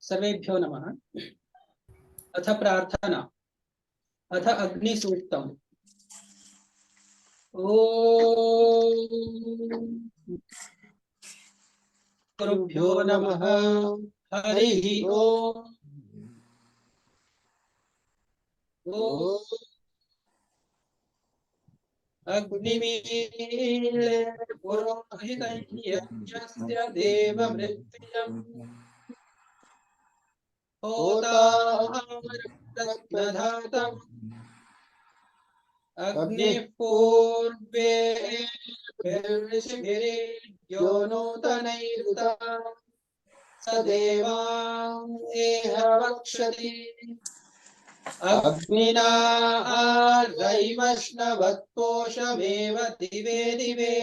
सर्वेभ्यो नमः। अथ प्रार्थना, अथ अग्निसूक्तम्। ओम गुरुभ्यो नमः। हरिः ओम। अग्निमीळे पुरोहितयज्ञस्य देवमृत्युम् होतारत्नधातम् अग्निः पूर्वे ऋषिभिर्यो नूतनैरुता स देवांसेह वक्षति अग्निना रैवष्णवत्पोषमेव दिवे दिवे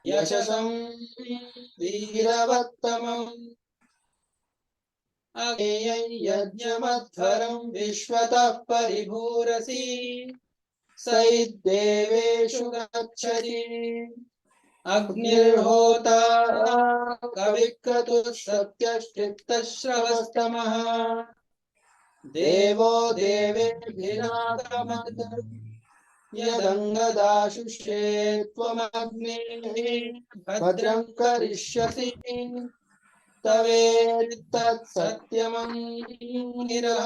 यशसं वीरवत्तमम् अग्नेयं यज्ञमध्वरं विश्वतः परिभूरसि सैद्देवेषु गच्छति अग्निर्होता कविक्रतुः सत्यश्चित्तश्रवस्तमः देवो देवेभिरागमत् यदङ्गदाशुषे त्वमग्नेः भद्रं करिष्यसि तवेत्तत् सत्यमङ्गिरः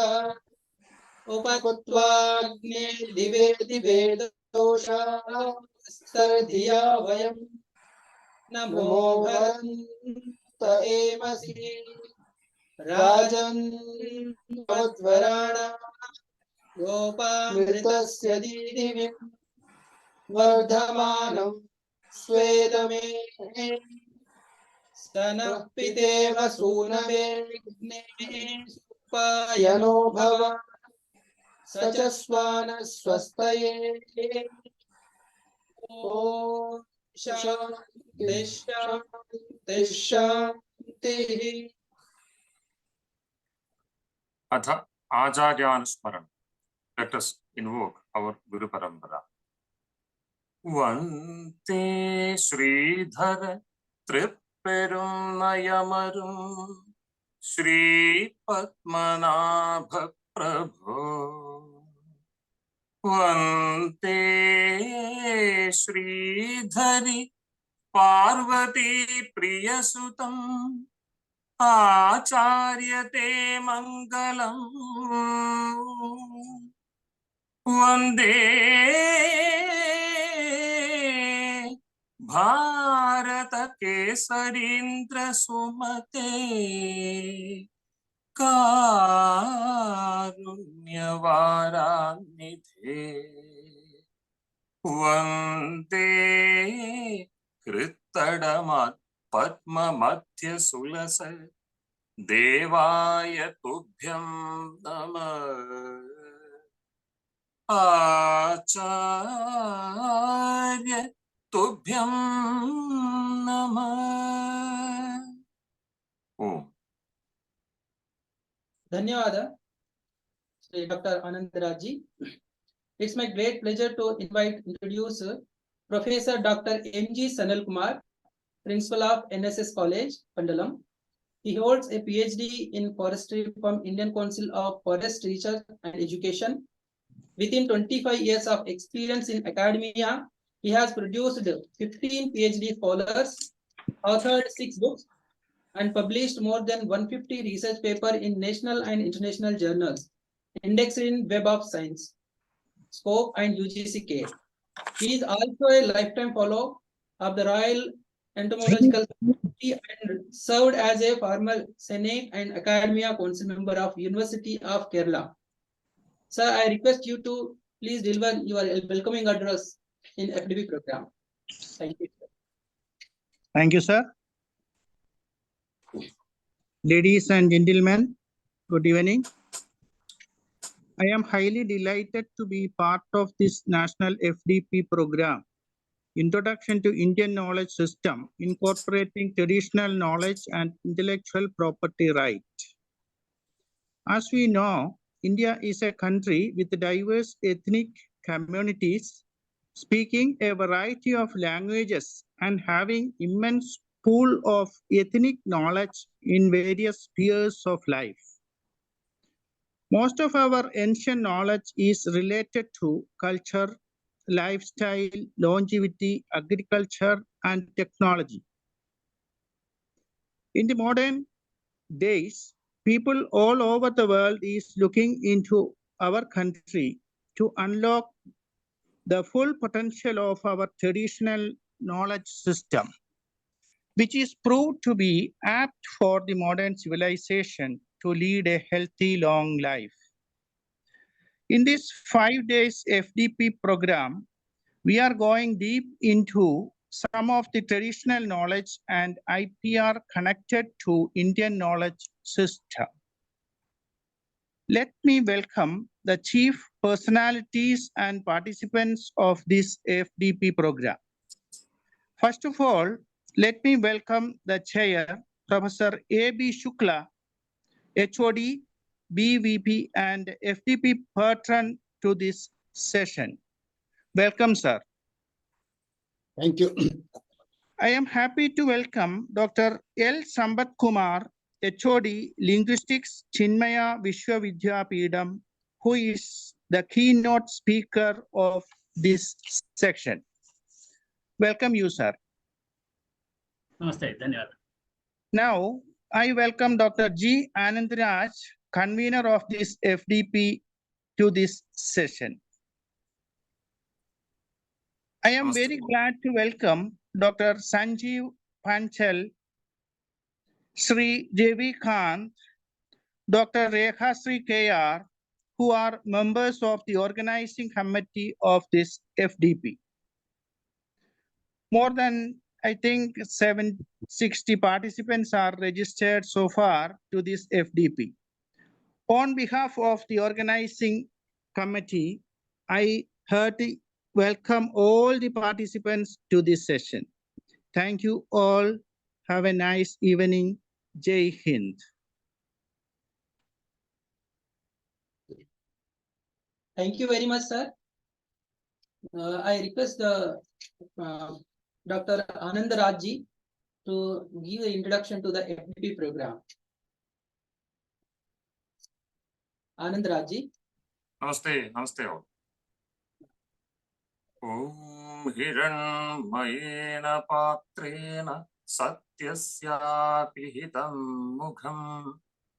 उपक्त्वाग्ने दिवे दिवे दोषास्तर्धिया वयं नमो भरन्त एमसि राजन् वध्वराणा गोपामृतस्य दीदिविं वर्धमानं स्वेदमे स्तनः पितेव सूनवे सुपायनो भव स च स्वानः स्वस्तये ॐ शान्तिः शान्तिः शान्तिः। अथ आचार्यानुस्मरण. Let us invoke our Guru Parampara. Vante Sridhar Tripperum Nayamarum Shri Padmanabha Prabho. Vante Sridhari Parvati Priyasutam आचार्यते मंगलम वंदे भारत केसरीन्द्र सुमते कारुण्यवारान्निधे वंदे कृत्तडमत् पद्म मध्य सुलस देवाय तुभ्यं नमः आचार्य तुभ्यं नमः। ओम। धन्यवाद Shri doctor Anandraj ji. It's my great pleasure to introduce Professor Dr. M.G. Sanal Kumar, Principal of NSS College, Pandalam. He holds a PhD in forestry from Indian Council of Forest Research and Education. Within 25 years of experience in academia, he has produced 15 PhD scholars, authored 6 books, and published more than 150 research papers in national and international journals, indexed in Web of Science, Scope, and UGC-K. He is also a lifetime fellow of the Royal Entomological Society and served as a former Senate and Academia Council member of University of Kerala. Sir, I request you to please deliver your welcoming address in FDP program. Thank you, sir. Thank you, sir. Ladies and gentlemen, good evening. I am highly delighted to be part of this National FDP program, Introduction to Indian Knowledge System, incorporating traditional knowledge and intellectual property right. As we know, India is a country with diverse ethnic communities, speaking a variety of languages and having immense pool of ethnic knowledge in various spheres of life. Most of our ancient knowledge is related to culture, lifestyle, longevity, agriculture, and technology. In the modern days, people all over the world is looking into our country to unlock the full potential of our traditional knowledge system, which is proved to be apt for the modern civilization to lead a healthy, long life. In this 5 days FDP program, we are going deep into some of the traditional knowledge and IPR connected to Indian knowledge system. Let me welcome the chief personalities and participants of this FDP program. First of all, let me welcome the chair, Professor A.B. Shukla, HOD, BVP, and FDP patron to this session. Welcome, sir. Thank you. I am happy to welcome Dr. L. Sambat Kumar, HOD, Linguistics, Chinmaya Vishwavidyapeetham, who is the keynote speaker of this section. Welcome you, sir. Namaste. Dhanyawad. Now, I welcome Dr. G. Anandraj, convener of this FDP, to this session. I am Namaste. very glad to welcome Dr. Sanjeev Panchal, Sri J.V. Kant, Dr. Rekha Sri K.R., who are members of the organizing committee of this FDP. More than, I think, 760 participants are registered so far to this FDP. On behalf of the organizing committee, I heartily welcome all the participants to this session. Thank you all. Have a nice evening. Jai Hind. Thank you very much, sir. I request the Dr. Anandraj ji to give the introduction to the FDP program. Anandraj ji. Namaste, namaste all. Om hiranmayena patrena satyasya pihitam mukham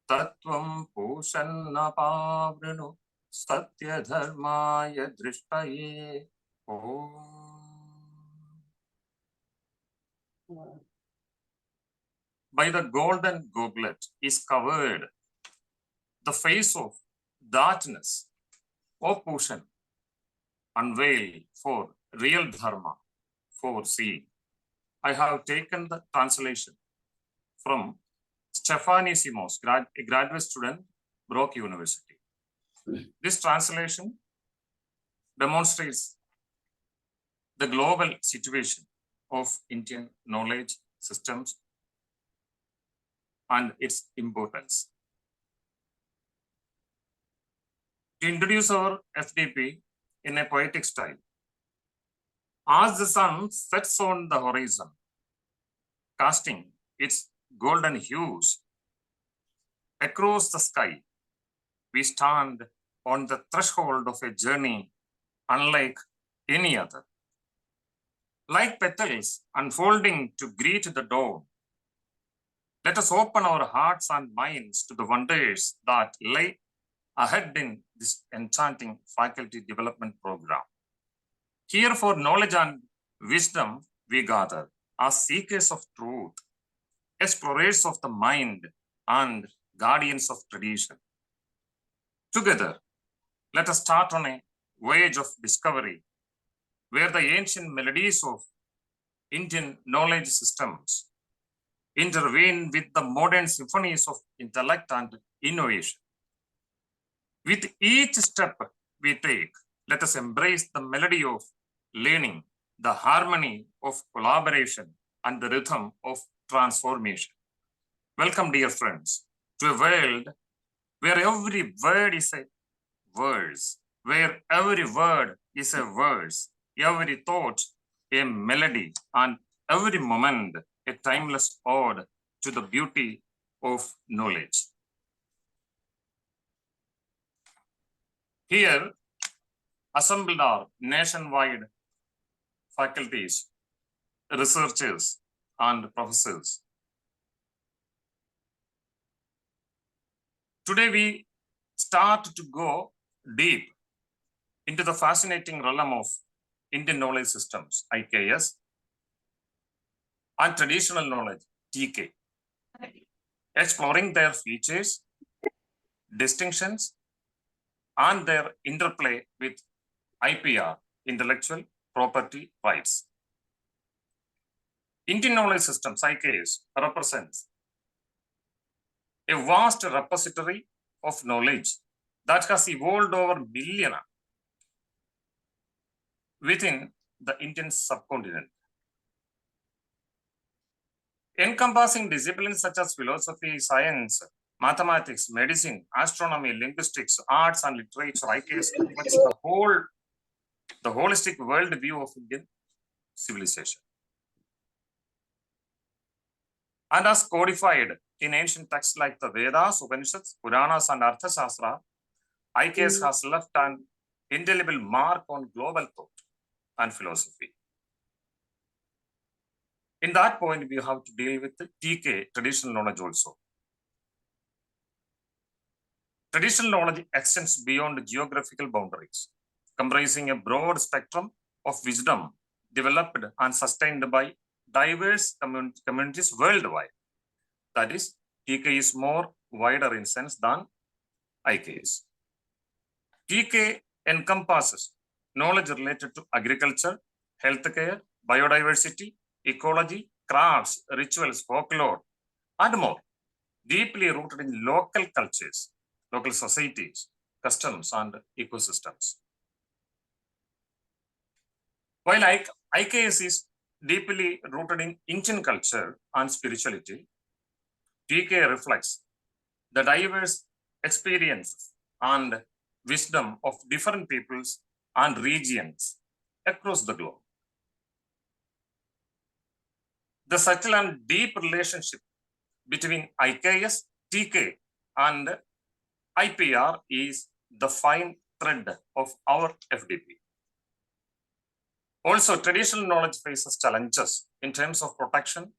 tattvam pushanna pavrinu satya dharmaya drishtaye. By the golden goblet is covered the face of darkness, O Pushan, unveiled for real dharma, for seeing. I have taken the translation from Stephanie Simos, a graduate student, Brock University. This translation demonstrates the global situation of Indian knowledge systems and its importance. To introduce our FDP in a poetic style, as the sun sets on the horizon, casting its golden hues across the sky, we stand on the threshold of a journey unlike any other. Like petals unfolding to greet the dawn, let us open our hearts and minds to the wonders that lie ahead in this enchanting faculty development program. Here for knowledge and wisdom we gather as seekers of truth, explorers of the mind, and guardians of tradition. Together, let us start on a voyage of discovery where the ancient melodies of Indian knowledge systems intervene with the modern symphonies of intellect and innovation. With each step we take, let us embrace the melody of learning, the harmony of collaboration, and the rhythm of transformation. Welcome, dear friends, to a world where every word is a verse, where every word is a verse, every thought a melody, and every moment a timeless ode to the beauty of knowledge. Here, assembled are nationwide faculties, researchers, and professors. Today, we start to go deep into the fascinating realm of Indian knowledge systems, IKS, and traditional knowledge, TK, exploring their features, distinctions, and their interplay with IPR, intellectual property rights. Indian knowledge systems, IKS, represents a vast repository of knowledge that has evolved over millennia within the Indian subcontinent, encompassing disciplines such as philosophy, science, mathematics, medicine, astronomy, linguistics, arts, and literature. IKS reflects the holistic worldview of Indian civilization. And as codified in ancient texts like the Vedas, Upanishads, Puranas, and Arthashastra, IKS has left an indelible mark on global thought and philosophy. In that point, we have to deal with the TK, traditional knowledge also. Traditional knowledge extends beyond geographical boundaries, comprising a broad spectrum of wisdom developed and sustained by diverse communities worldwide. That is, TK is more wider in sense than IKS. TK encompasses knowledge related to agriculture, healthcare, biodiversity, ecology, crafts, rituals, folklore, and more, deeply rooted in local cultures, local societies, customs, and ecosystems. While IKS is deeply rooted in Indian culture and spirituality, TK reflects the diverse experiences and wisdom of different peoples and regions across the globe. The subtle and deep relationship between IKS, TK, and IPR is the fine thread of our FDP. Also, traditional knowledge faces challenges in terms of protection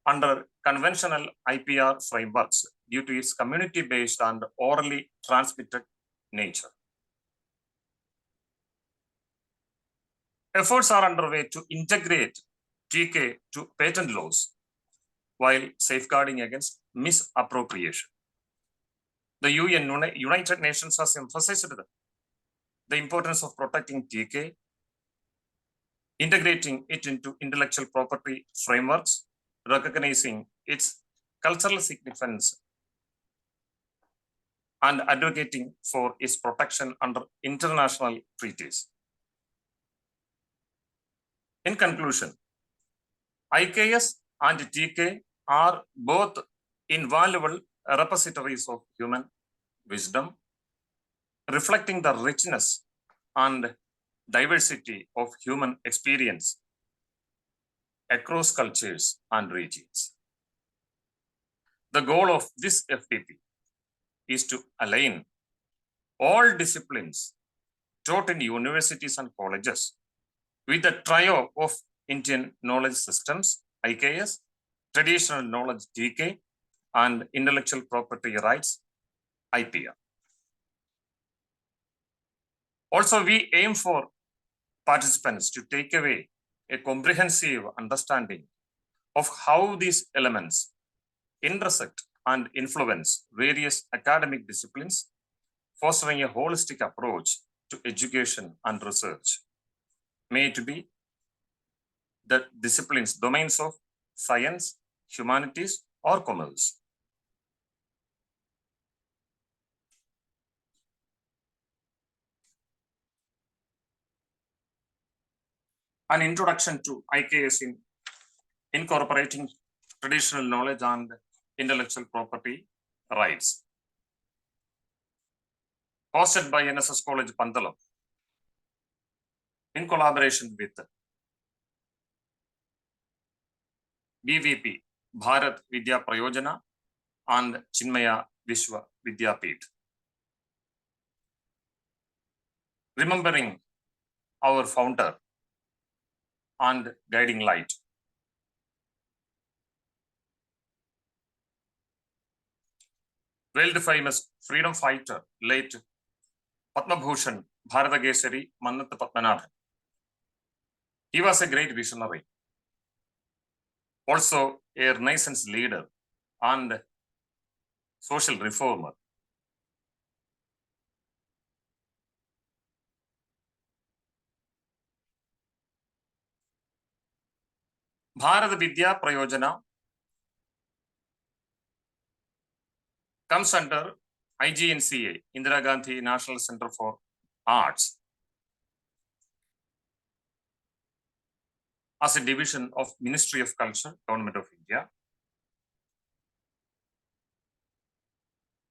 under conventional IPR frameworks due to its community-based and orally transmitted nature. Efforts are underway to integrate TK to patent laws while safeguarding against misappropriation. The United Nations has emphasized the importance of protecting TK, integrating it into intellectual property frameworks, recognizing its cultural significance, and advocating for its protection under international treaties. In conclusion, IKS and TK are both invaluable repositories of human wisdom, reflecting the richness and diversity of human experience across cultures and regions. The goal of this FDP is to align all disciplines taught in universities and colleges with the trio of Indian knowledge systems, IKS, traditional knowledge, TK, and intellectual property rights, IPR. Also, we aim for participants to take away a comprehensive understanding of how these elements intersect and influence various academic disciplines, fostering a holistic approach to education and research. May it be the disciplines, domains of science, humanities, or commerce. An introduction to IKS in incorporating traditional knowledge and intellectual property rights. Hosted by NSS College, Pandalam, in collaboration with BVP, Bharat, Vidya, Prayojana, and Chinmaya Vishwa Vidyapeeth. Remembering our founder and guiding light. World famous freedom fighter, late Padma Bhushan Bharatageshari Mannat Padmanabhan. He was a great visionary, also a Renaissance leader and social reformer. Bharat Vidya Prayojana comes under IGNCA, Indira Gandhi National Centre for Arts, as a division of Ministry of Culture, Government of India.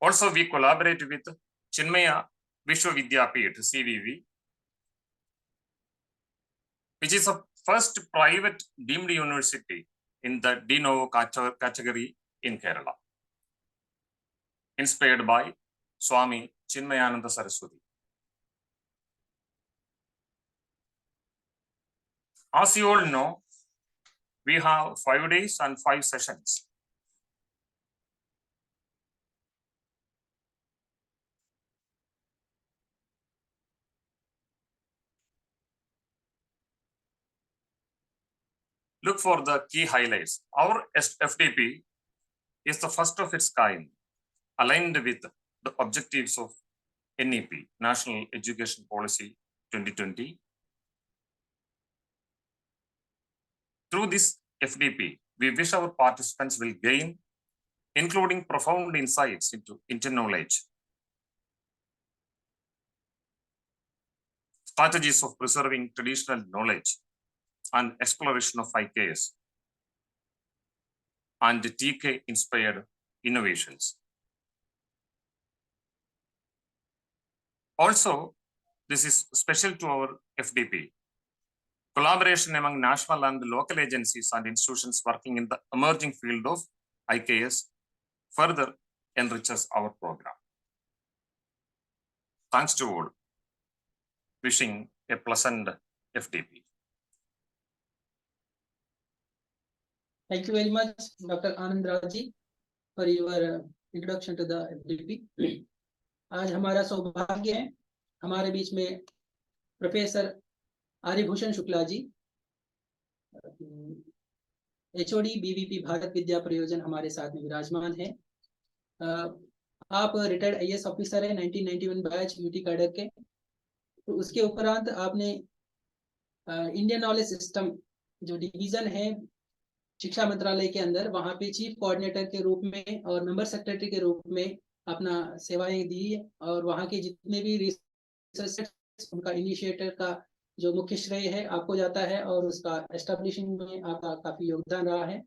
Also, we collaborate with Chinmaya Vishwa Vidyapeeth, CVV, which is the first private deemed university in the de novo category in Kerala, inspired by Swami Chinmayananda Saraswati. As you all know, we have 5 days and 5 sessions. Look for the key highlights. Our FDP is the first of its kind, aligned with the objectives of NEP, National Education Policy 2020. Through this FDP, we wish our participants will gain, including profound insights into Indian knowledge, strategies of preserving traditional knowledge, and exploration of IKS and TK-inspired innovations. Also, this is special to our FDP. Collaboration among national and local agencies and institutions working in the emerging field of IKS further enriches our program. Thanks to all. Wishing a pleasant FDP. Thank you very much, Dr. Anand Raji, for your introduction to the FDP. आज हमारा सौभाग्य है हमारे बीच में professor Aryabhushan Shukla ji, HOD BVP Bharat विद्या प्रयोजन हमारे साथ में विराजमान है। आप रिटायर्ड IAS ऑफिसर हैं 1991 बैच यूटी कैडर के, तो उसके उपरांत आपने इंडियन नॉलेज सिस्टम जो डिवीजन है शिक्षा मंत्रालय के अंदर, वहां पे चीफ कोऑर्डिनेटर के रूप में और मेंबर सेक्रेटरी के रूप में अपना सेवाएं दी, और वहां के जितने भी रिसर्च उनका इनिशिएटर का जो मुख्य श्रेय है आपको जाता है, और उसका एस्टेब्लिशिंग में आपका काफी योगदान रहा है।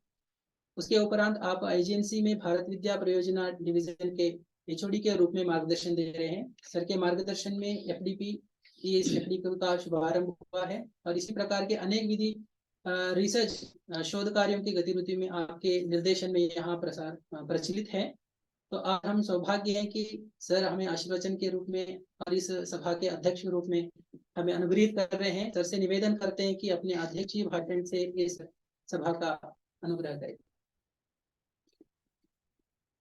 उसके उपरांत आप IGNC में भारत विद्या प्रयोजना डिवीजन के HOD के रूप में मार्गदर्शन दे रहे हैं। सर के मार्गदर्शन में इस FDP का शुभारंभ हुआ है, और इसी प्रकार के अनेक विधि रिसर्च शोध कार्यों की गतिविधि में आपके निर्देशन में यहाँ प्रचलित है। तो आज हम सौभाग्य है कि सर हमें आशीर्वचन के रूप में और इस सभा के अध्यक्ष के रूप में हमें अनुग्रहित कर रहे हैं। सर से निवेदन करते हैं कि अपने अध्यक्षीय भाषण से इस सभा का अनुग्रह करें।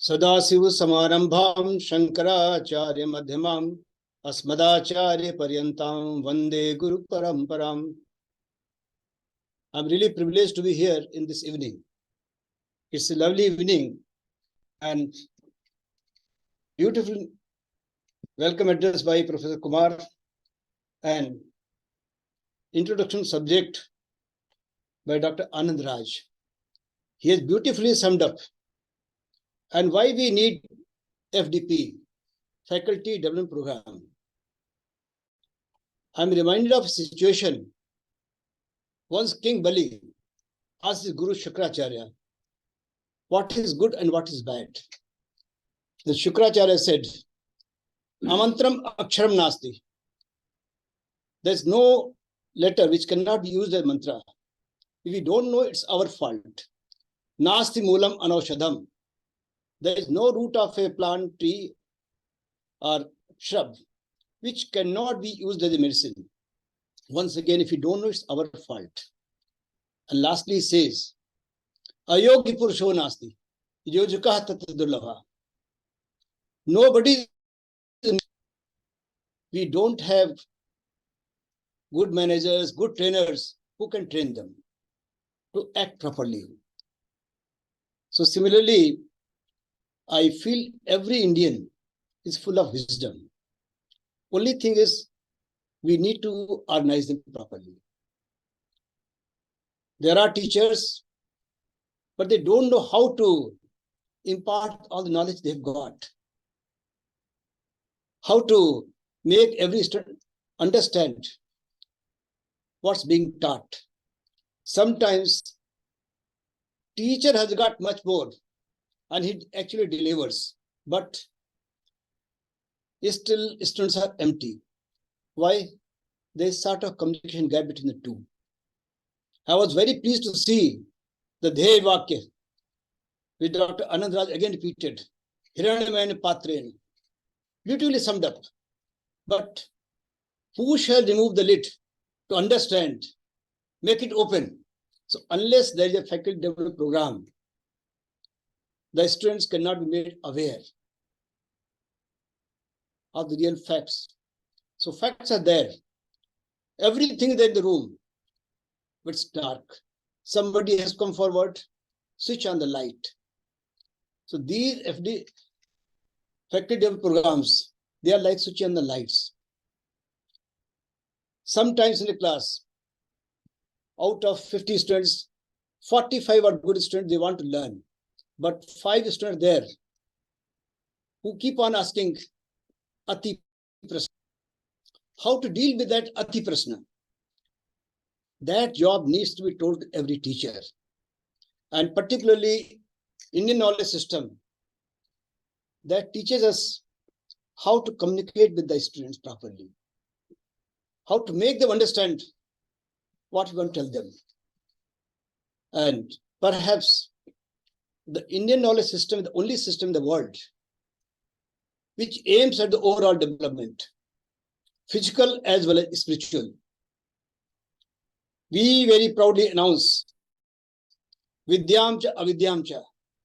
सदाशिव समारंभां शंकराचार्य मध्यमां अस्मदाचार्य पर्यंतां वंदे गुरु परंपरां। I'm really privileged to be here in this evening. It's a lovely evening and beautiful welcome address by Professor Kumar and introduction subject by Dr. Anand Raj. He has beautifully summed up and why we need FDP, Faculty Development Program. I'm reminded of a situation. Once King Bali asked his Guru Shukracharya, what is good and what is bad? The Shukracharya said, Amantram Aksharam Nasti. There's no letter which cannot be used as mantra. If we don't know, it's our fault. Nasti moolam anaushadham. There is no root of a plant, tree, or shrub which cannot be used as a medicine. Once again, if you don't know, it's our fault. And lastly, he says, Ayogi purusho nasti, yojukah tatadurlabha. Nobody, we don't have good managers, good trainers who can train them to act properly. So similarly, I feel every Indian is full of wisdom. Only thing is, we need to organize them properly. There are teachers, but they don't know how to impart all the knowledge they've got. How to make every student understand what's being taught. Sometimes teacher has got much more and he actually delivers, but still students are empty. Why? There's sort of communication gap between the two. I was very pleased to see the Dhyay Vakya, which Dr. Anand Raj again repeated, Hiranyamayana Patren, beautifully summed up. But who shall remove the lid to understand, make it open? So unless there is a faculty development program, the students cannot be made aware of the real facts. So facts are there. Everything is there in the room, but it's dark. Somebody has come forward, switch on the light. So these faculty development programs, they are like switching on the lights. Sometimes in a class, out of 50 students, 45 are good students, they want to learn. But 5 students there who keep on asking Ati Prasna. How to deal with that Ati Prasna? That job needs to be told to every teacher. And particularly Indian knowledge system that teaches us how to communicate with the students properly, how to make them understand what we want to tell them. And perhaps the Indian knowledge system is the only system in the world which aims at the overall development, physical as well as spiritual. We very proudly announce Vidyamcha Avidyamcha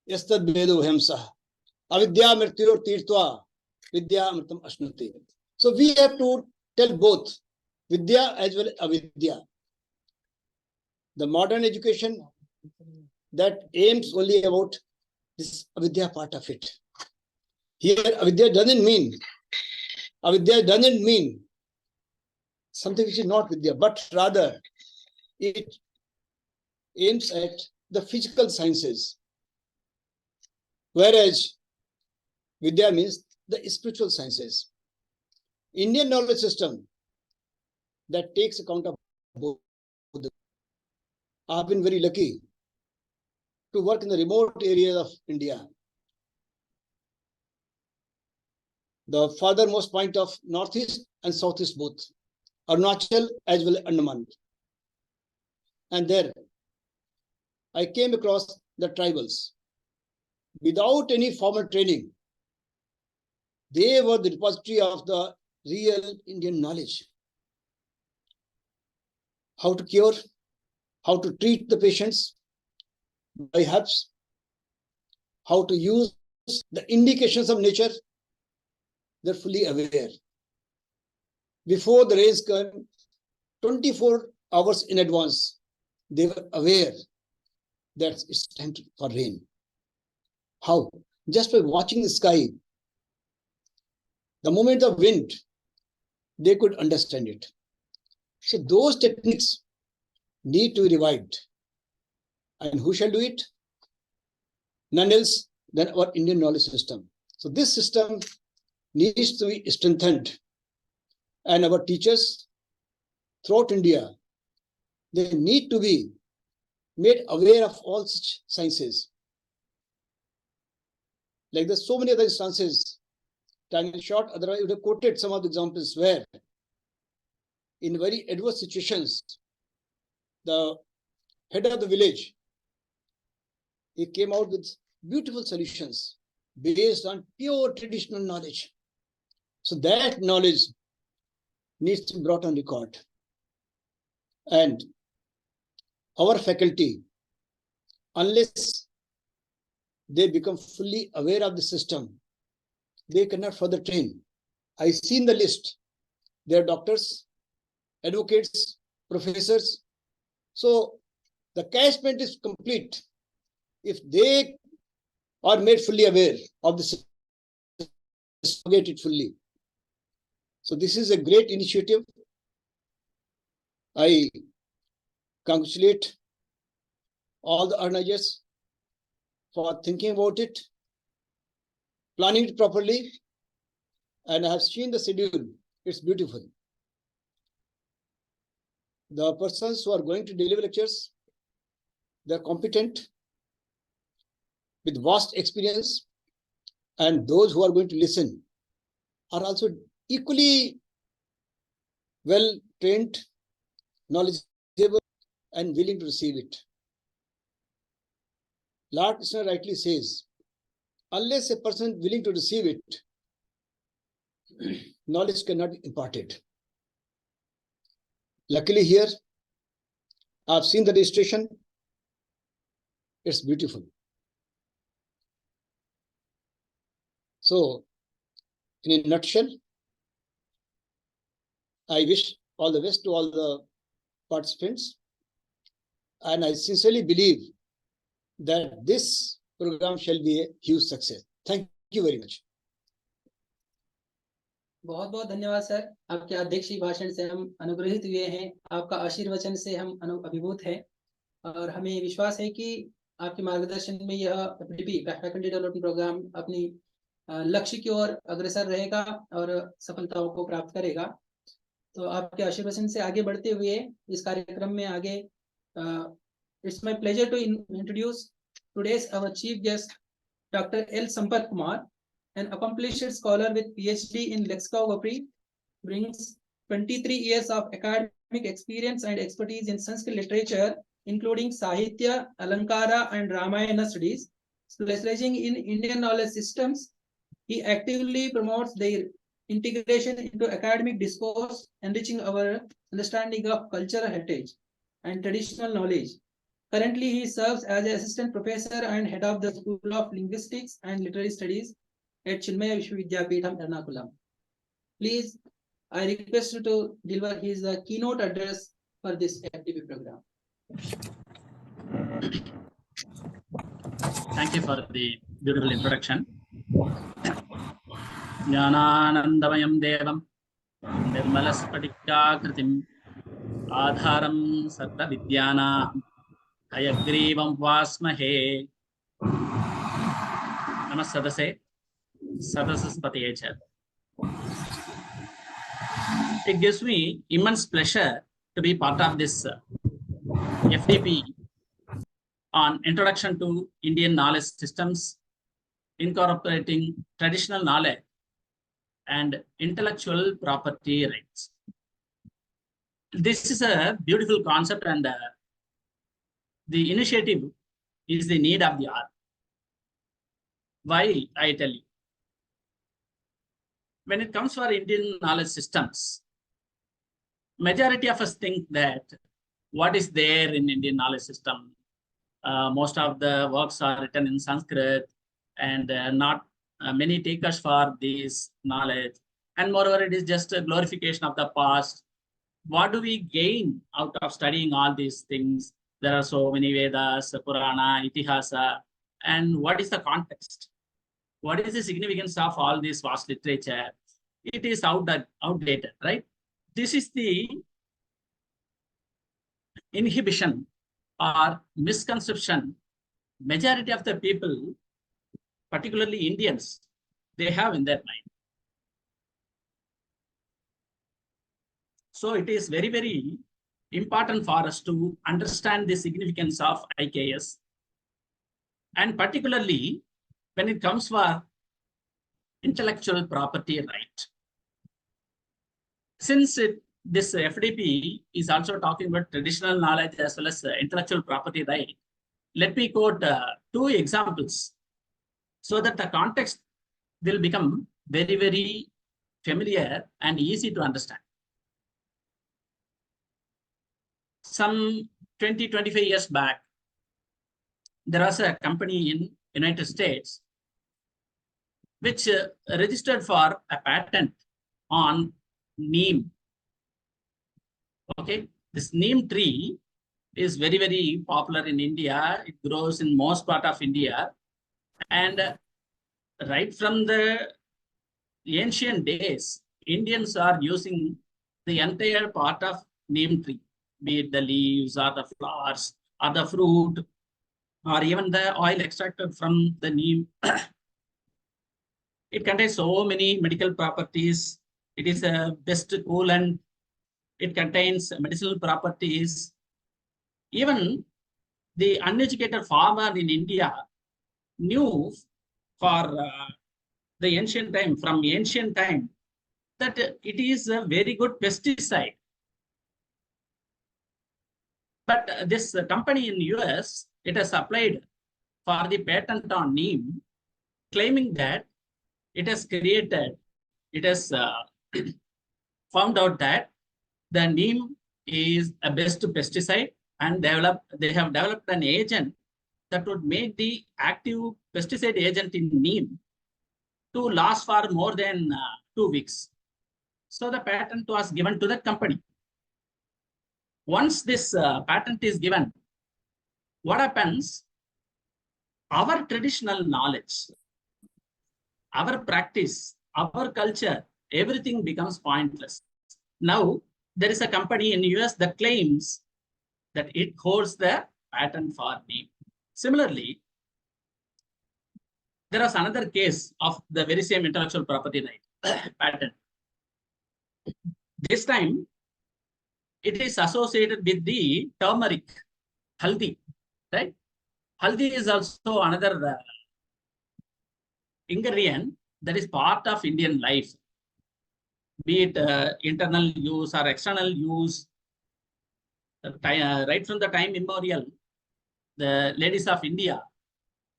Yastad Vedo Hemsah Avidya Mrityur Tirtva Vidya Amritam Ashnati. So we have to tell both Vidya as well as Avidya. The modern education that aims only about this Avidya part of it. Here Avidya doesn't mean something which is not Vidya, but rather it aims at the physical sciences, whereas Vidya means the spiritual sciences. Indian knowledge system that takes account of both. I've been very lucky to work in the remote areas of India. The farthermost point of northeast and southeast both, Arunachal as well as Andaman. And there I came across the tribals. Without any formal training, they were the repository of the real Indian knowledge. How to cure, how to treat the patients by herbs, how to use the indications of nature, they're fully aware. Before the rains came, 24 hours in advance, they were aware that it's time for rain. How? Just by watching the sky, the movement of wind, they could understand it. So those techniques need to be revived. And who shall do it? None else than our Indian knowledge system. So this system needs to be strengthened. And our teachers throughout India, they need to be made aware of all such sciences. Like there's so many other instances, time is short, otherwise I would have quoted some of the examples where in very adverse situations, the head of the village he came out with beautiful solutions based on pure traditional knowledge. So that knowledge needs to be brought on record. And our faculty, unless they become fully aware of the system, they cannot further train. I see in the list, there are doctors, advocates, professors. So the catchment is complete if they are made fully aware of the system, it fully. So this is a great initiative. I congratulate all the organizers for thinking about it, planning it properly, and I have seen the schedule. It's beautiful. The persons who are going to deliver lectures, they're competent, with vast experience, and those who are going to listen are also equally well trained, knowledgeable, and willing to receive it. Lord Krishna rightly says, unless a person is willing to receive it, knowledge cannot be imparted. Luckily here, I've seen the registration. It's beautiful. So, in a nutshell, I wish all the best to all the participants. And I sincerely believe that this program shall be a huge success. Thank you very much. बहुत बहुत धन्यवाद sir, आपके अध्यक्षीय भाषण से हम अनुग्रहित हुए हैं, आपका आशीर्वचन से हम अभिभूत हैं और हमें विश्वास है कि आपके मार्गदर्शन में यह एफडीपी फैकल्टी डेवलपमेंट प्रोग्राम अपनी लक्ष्य की ओर अग्रसर रहेगा और सफलताओं को प्राप्त करेगा। तो आपके आशीर्वचन से आगे बढ़ते हुए इस कार्यक्रम में आगे it's my pleasure to introduce today's our chief guest doctor L Sampark Kumar, an accomplished scholar with PhD in lexicography, brings 23 years of academic experience and expertise in Sanskrit literature, including Sahitya, Alankara, and Ramayana studies. Specializing in Indian knowledge systems, he actively promotes their integration into academic discourse, enriching our understanding of cultural heritage and traditional knowledge. Currently, he serves as an assistant professor and head of the School of Linguistics and Literary Studies at Chinmaya Vishwavidyapitham, Ernakulam. Please, I request you to deliver his keynote address for this FDP program. Thank you for the beautiful introduction. Jnananandamayam devam nirmalaspatikakritim adharam sarva vidyana hayagrivam vasmahe. Namasadase. It gives me immense pleasure to be part of this FDP on Introduction to Indian Knowledge Systems, incorporating traditional knowledge and intellectual property rights. This is a beautiful concept, and the initiative is the need of the hour. Why, I tell you. When it comes for Indian knowledge systems, majority of us think that what is there in Indian knowledge system, most of the works are written in Sanskrit, and not many takers for this knowledge. And moreover, it is just a glorification of the past. What do we gain out of studying all these things? There are so many Vedas, Purana, Itihasa, and what is the context? What is the significance of all this vast literature? It is outdated, right? This is the inhibition or misconception majority of the people, particularly Indians, they have in their mind. So it is very, very important for us to understand the significance of IKS, and particularly when it comes for intellectual property right. Since this FDP is also talking about traditional knowledge as well as intellectual property right, let me quote two examples so that the context will become very, very familiar and easy to understand. Some 20-25 years back, there was a company in United States which registered for a patent on neem. Okay, this neem tree is very, very popular in India. It grows in most part of India. And right from the ancient days, Indians are using the entire part of neem tree, be it the leaves or the flowers or the fruit or even the oil extracted from the neem. It contains so many medical properties. It is a best coolant. It contains medicinal properties. Even the uneducated farmer in India knew for the ancient time, from ancient time, that it is a very good pesticide. But this company in US, it has applied for the patent on neem, claiming that it has created, it has found out that the neem is a best pesticide, and they have developed an agent that would make the active pesticide agent in neem to last for more than 2 weeks. So the patent was given to that company. Once this patent is given, what happens? Our traditional knowledge, our practice, our culture, everything becomes pointless. Now, there is a company in the US that claims that it holds the patent for neem. Similarly, there was another case of the very same intellectual property right patent. This time, it is associated with the turmeric, haldi, right? Haldi is also another ingredient that is part of Indian life, be it internal use or external use. Right from the time immemorial, the ladies of India,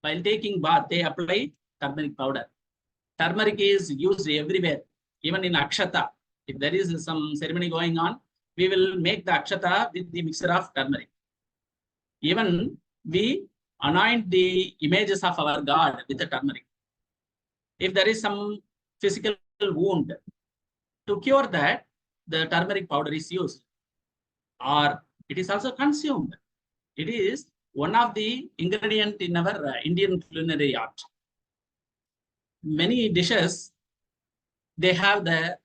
while taking bath, they apply turmeric powder. Turmeric is used everywhere, even in akshata. If there is some ceremony going on, we will make the akshata with the mixture of turmeric. Even we anoint the images of our God with the turmeric. If there is some physical wound, to cure that, the turmeric powder is used. Or it is also consumed. It is one of the ingredients in our Indian culinary art. Many dishes, they have the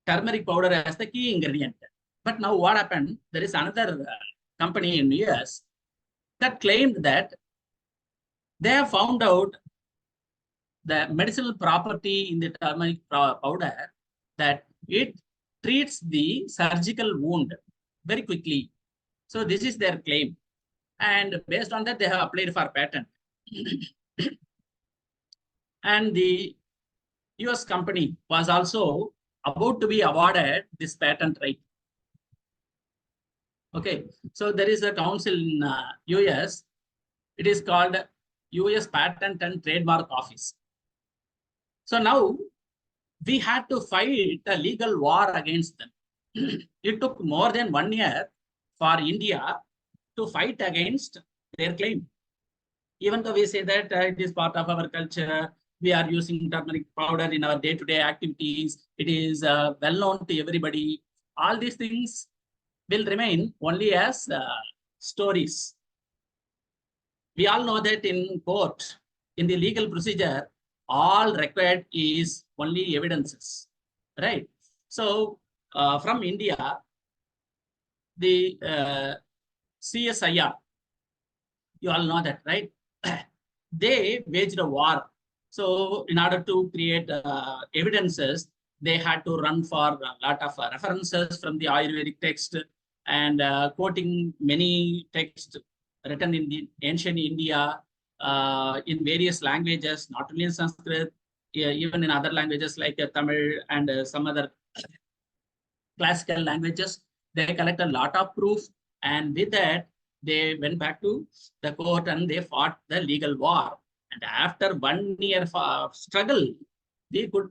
turmeric powder as the key ingredient. But now what happened? There is another company in the US that claimed that they have found out the medicinal property in the turmeric powder, that it treats the surgical wound very quickly. So this is their claim. And based on that, they have applied for patent. And the US company was also about to be awarded this patent right. Okay, so there is a council in US. It is called US Patent and Trademark Office. So now we had to fight a legal war against them. It took more than 1 year for India to fight against their claim. Even though we say that it is part of our culture, we are using turmeric powder in our day-to-day activities, it is well known to everybody. All these things will remain only as stories. We all know that in court, in the legal procedure, all required is only evidences, right? So from India, the CSIR, you all know that, right? They waged a war. So in order to create evidences, they had to run for a lot of references from the Ayurvedic text and quoting many texts written in the ancient India in various languages, not only in Sanskrit, even in other languages like Tamil and some other classical languages. They collect a lot of proof, and with that, they went back to the court and they fought the legal war. And after 1 year of struggle, we could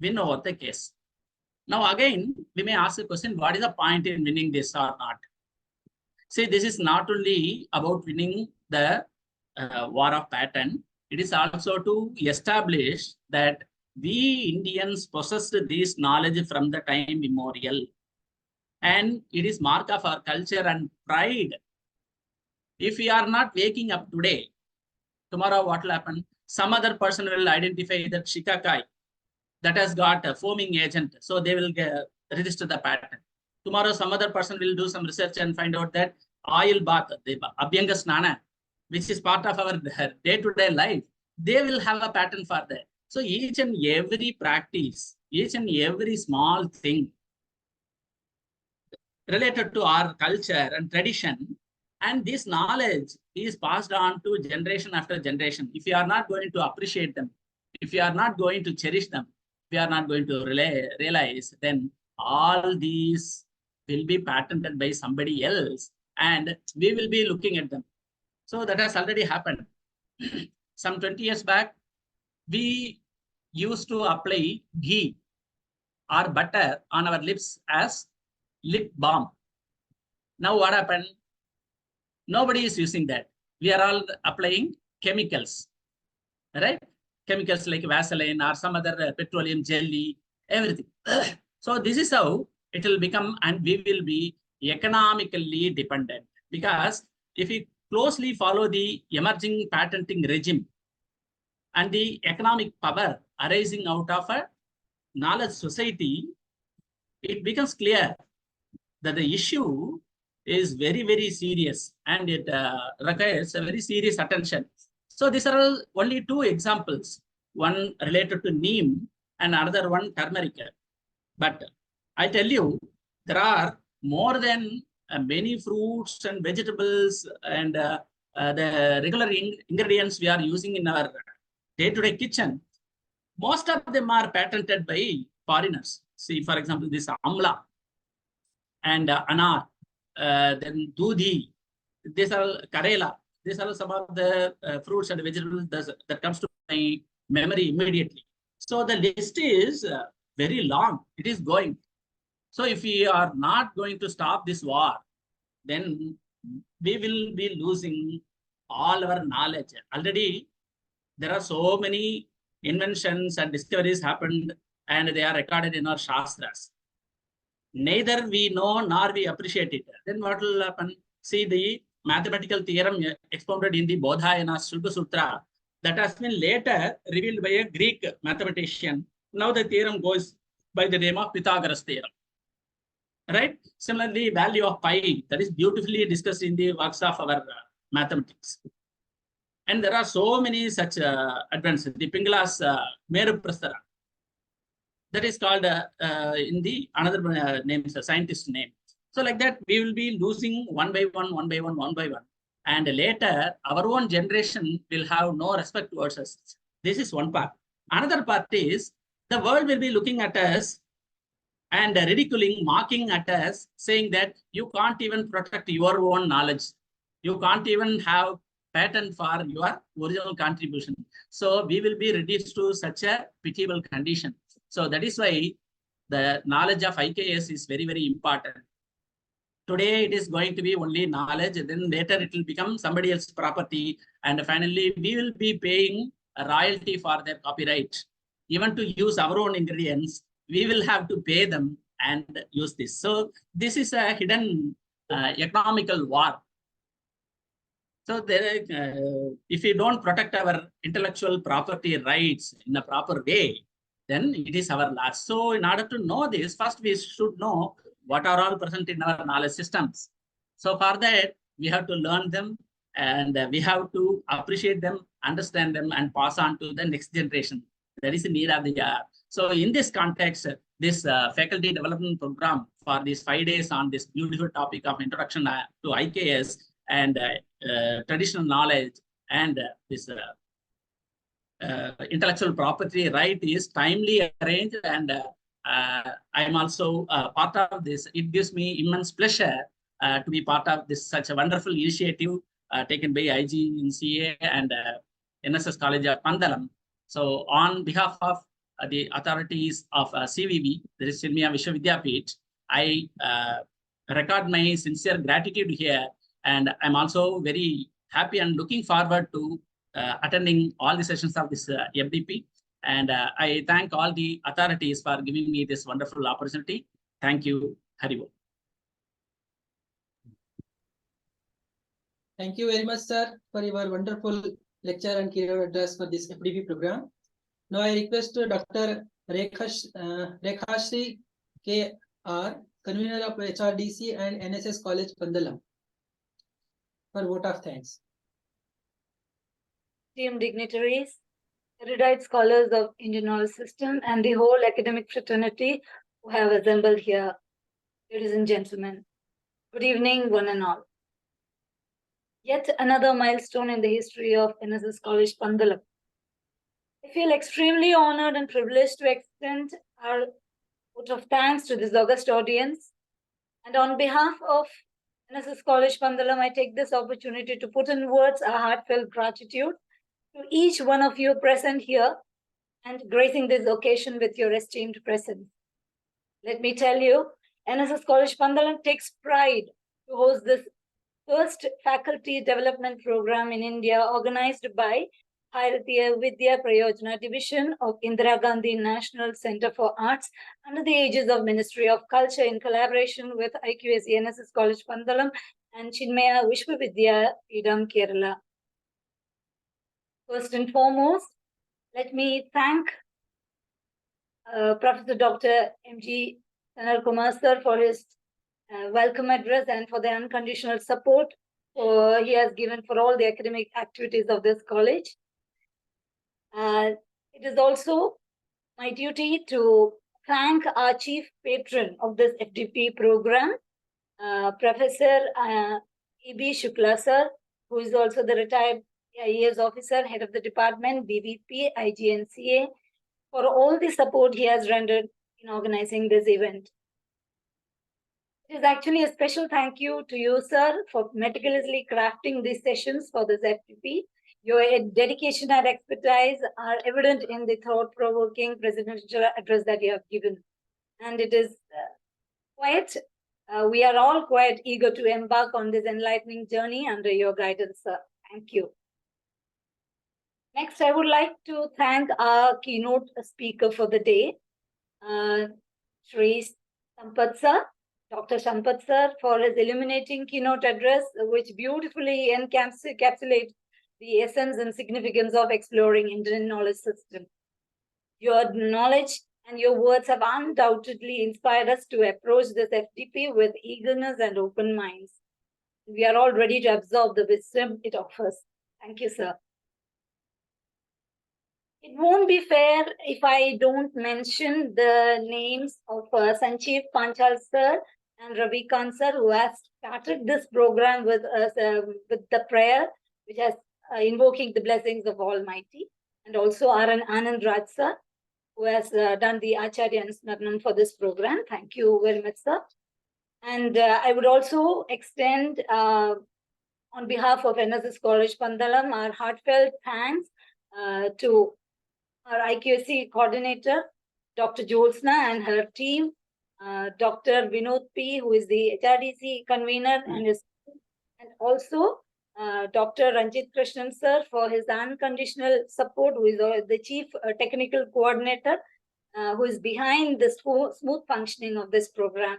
win over the case. Now, again, we may ask the question, what is the point in winning this or not? See, this is not only about winning the war of patent. It is also to establish that we Indians possessed this knowledge from the time immemorial. And it is mark of our culture and pride. If we are not waking up today, tomorrow what will happen? Some other person will identify that shikakai that has got a foaming agent. So they will register the patent. Tomorrow, some other person will do some research and find out that oil bath, the Abhyanga Snana, which is part of our day-to-day life, they will have a patent for that. So each and every practice, each and every small thing related to our culture and tradition, and this knowledge is passed on to generation after generation. If you are not going to appreciate them, if you are not going to cherish them, if you are not going to realize, then all these will be patented by somebody else and we will be looking at them. So that has already happened. Some 20 years back, we used to apply ghee or butter on our lips as lip balm. Now what happened? Nobody is using that. We are all applying chemicals, right? Chemicals like Vaseline or some other petroleum jelly, everything. So this is how it will become, and we will be economically dependent. Because if we closely follow the emerging patenting regime and the economic power arising out of a knowledge society, it becomes clear that the issue is very, very serious and it requires a very serious attention. So these are all only two examples, one related to neem and another one turmeric. But I tell you, there are more than many fruits and vegetables and the regular ingredients we are using in our day-to-day kitchen. Most of them are patented by foreigners. See, for example, this amla and anar, then dudhi, these are karela. These are some of the fruits and vegetables that comes to my memory immediately. So the list is very long. It is going. So if we are not going to stop this war, then we will be losing all our knowledge. Already, there are so many inventions and discoveries happened, and they are recorded in our Shastras. Neither we know nor we appreciate it. Then what will happen? See, the mathematical theorem expounded in the Bodhayana Shulka Sutra that has been later revealed by a Greek mathematician. Now the theorem goes by the name of Pythagoras theorem. Right? Similarly, value of pi, that is beautifully discussed in the works of our mathematics. And there are so many such advances. The Pingala's Meru Prasthara, that is called in the another name, scientist name. So like that, we will be losing one by one, one by one, one by one. And later, our own generation will have no respect towards us. This is one part. Another part is, the world will be looking at us and ridiculing, mocking at us, saying that you can't even protect your own knowledge. You can't even have patent for your original contribution. So we will be reduced to such a pitiable condition. So that is why the knowledge of IKS is very, very important. Today, it is going to be only knowledge, then later it will become somebody else's property. And finally, we will be paying a royalty for their copyright. Even to use our own ingredients, we will have to pay them and use this. So this is a hidden economical war. So there, if we don't protect our intellectual property rights in a proper way, then it is our loss. So in order to know this, first we should know what are all present in our knowledge systems. So for that, we have to learn them and we have to appreciate them, understand them, and pass on to the next generation. That is the need of the hour. So in this context, this faculty development program for these 5 days on this beautiful topic of introduction to IKS and traditional knowledge and this intellectual property right is timely arranged, and I am also part of this. It gives me immense pleasure to be part of this such a wonderful initiative taken by IGNCA and NSS College of Pandalam. So on behalf of the authorities of CVV, that is Chinmaya Vishwavidyapith, I record my sincere gratitude here, and I'm also very happy and looking forward to attending all the sessions of this FDP. And I thank all the authorities for giving me this wonderful opportunity. Thank you. Haribol. Thank you very much, sir, for your wonderful lecture and keynote address for this FDP program. Now I request Dr. Rekhashri K.R., convener of HRDC and NSS College, Pandalam, for vote of thanks. Esteemed dignitaries, erudite scholars of Indian knowledge system, and the whole academic fraternity who have assembled here, ladies and gentlemen, good evening, one and all. Yet another milestone in the history of NSS College, Pandalam. I feel extremely honored and privileged to extend our vote of thanks to this august audience. And on behalf of NSS College, Pandalam, I take this opportunity to put in words our heartfelt gratitude to each one of you present here and gracing this occasion with your esteemed presence. Let me tell you, NSS College, Pandalam takes pride to host this first faculty development program in India organized by Vidya Prayojana division of Indira Gandhi National Centre for Arts under the aegis of Ministry of Culture in collaboration with IKS and NSS College, Pandalam and Chinmaya Vishwavidyapith, Kerala. First and foremost, let me thank Professor Dr. M.G. Sanal Kumar sir for his welcome address and for the unconditional support he has given for all the academic activities of this college. It is also my duty to thank our chief patron of this FDP program, Professor E.B. Shukla sir, who is also the retired IAS officer, head of the department, BVP, IGNCA, for all the support he has rendered in organizing this event. It is actually a special thank you to you, sir, for meticulously crafting these sessions for this FDP. Your dedication and expertise are evident in the thought-provoking presidential address that you have given. And it is we are all quite eager to embark on this enlightening journey under your guidance, sir. Thank you. Next, I would like to thank our keynote speaker for the day, Shri Sampath sir, Dr. Sampath sir, for his illuminating keynote address, which beautifully encapsulates the essence and significance of exploring Indian knowledge system. Your knowledge and your words have undoubtedly inspired us to approach this FDP with eagerness and open minds. We are all ready to absorb the wisdom it offers. Thank you, sir. It won't be fair if I don't mention the names of Sanjeev Panchal sir and Ravikant sir, who has started this program with us with the prayer, which has invoking the blessings of Almighty, and also Anand Raj sir, who has done the Acharya Anusmaranam for this program. Thank you very much, sir. And I would also extend, on behalf of NSS College Pandalam, our heartfelt thanks to our IQC coordinator, Dr. Jyotsna and her team, Dr. Vinod P., who is the HRDC convener, and also Dr. Ranjit Krishnan sir for his unconditional support, who is the chief technical coordinator, who is behind the smooth functioning of this program.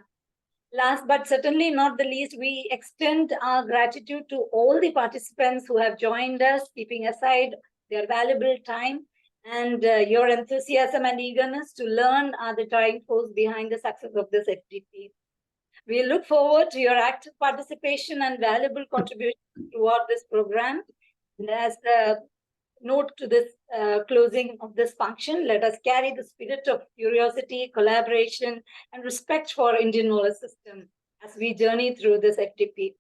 Last but certainly not the least, we extend our gratitude to all the participants who have joined us, keeping aside their valuable time, and your enthusiasm and eagerness to learn are the driving force behind the success of this FDP. We look forward to your active participation and valuable contribution toward this program. And as the note to this closing of this function, let us carry the spirit of curiosity, collaboration, and respect for Indian knowledge system as we journey through this FDP.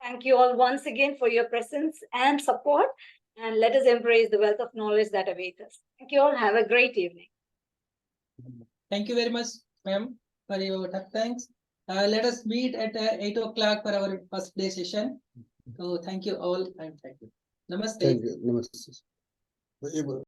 Thank you all once again for your presence and support, and let us embrace the wealth of knowledge that awaits us. Thank you all. Have a great evening. Thank you very much, ma'am, for your thanks. Let us meet at 8 o'clock for our first day session. So thank you all and thank you. Namaste. Thank you. Namaste.